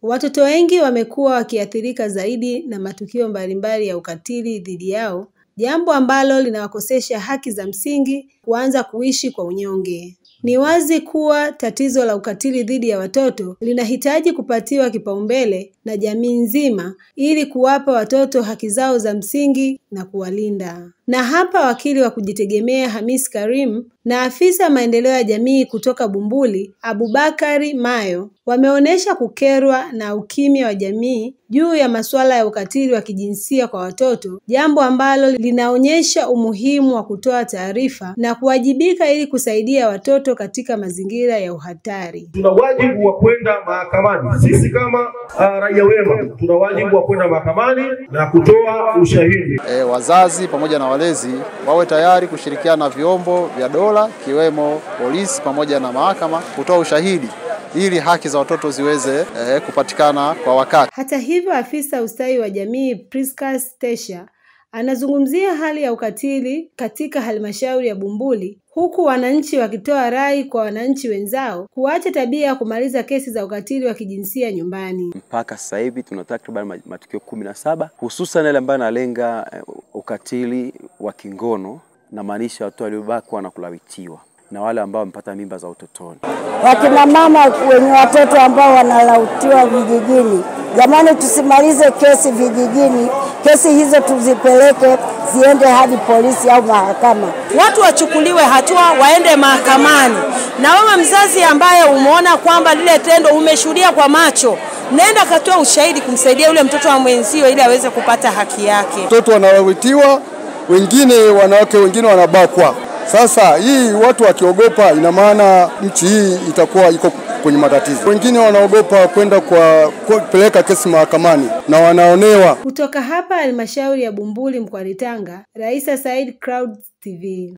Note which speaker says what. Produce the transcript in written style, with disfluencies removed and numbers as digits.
Speaker 1: Watoto wengi wamekuwa wakiathirika zaidi na matukio mbalimbali ya ukatili dhidi yao, jambo ambalo linawakosesha haki za msingi, kuanza kuishi kwa unyonge. Ni wazi kuwa tatizo la ukatili dhidi ya watoto linahitaji kupatiwa kipaumbele na jamii nzima ili kuwapa watoto haki zao za msingi na kuwalinda. Na hapa wakili wa kujitegemea Hamis Karim na afisa maendeleo ya jamii kutoka Bumbuli, Abubakari Mayo, wameonyesha kukerwa na ukimya wa jamii juu ya masuala ya ukatili wa kijinsia kwa watoto, jambo ambalo linaonyesha umuhimu wa kutoa taarifa na kuwajibika ili kusaidia watoto katika mazingira ya uhatari.
Speaker 2: Tuna wajibu wa kwenda mahakamani. Sisi kama raia wema tuna wajibu wa kwenda mahakamani na kutoa ushahidi.
Speaker 3: Wazazi pamoja na walezi wawe tayari kushirikiana na vyombo vya dola kiwemo polisi pamoja na mahakama kutoa ushahidi ili haki za watoto ziweze kupatikana kwa wakati.
Speaker 1: Hata hivyo, afisa ustawi wa jamii Priscas Tesha anazungumzia hali ya ukatili katika halmashauri ya Bumbuli, huku wananchi wakitoa rai kwa wananchi wenzao kuacha tabia ya kumaliza kesi za ukatili wa kijinsia nyumbani.
Speaker 4: Mpaka sasa hivi tuna takriban matukio 17, hususan yale ambayo yanalenga ukatili wa kingono, na maanisha watu waliobakwa na kulawitiwa na wale ambao wamepata mimba za utotoni.
Speaker 5: Wakina mama wenye watoto ambao wanalautiwa vijijini, jamani, tusimalize kesi vijijini. Kesi hizo tuzipeleke ziende hadi polisi au mahakama.
Speaker 6: Watu wachukuliwe hatua, waende mahakamani. Na wewe mzazi ambaye umeona kwamba lile tendo umeshuhudia kwa macho, nenda katoa ushahidi kumsaidia yule mtoto wa mwenzio ili aweze kupata haki yake.
Speaker 3: Watoto wanalawitiwa, wengine wanawake wengine wanabakwa. Sasa hii watu wakiogopa, ina maana nchi hii itakuwa iko kwenye matatizo. Wengine wanaogopa kwenda kupeleka kesi mahakamani na wanaonewa.
Speaker 1: Kutoka hapa halmashauri ya Bumbuli mkoani Tanga, Raisa Said, Clouds TV.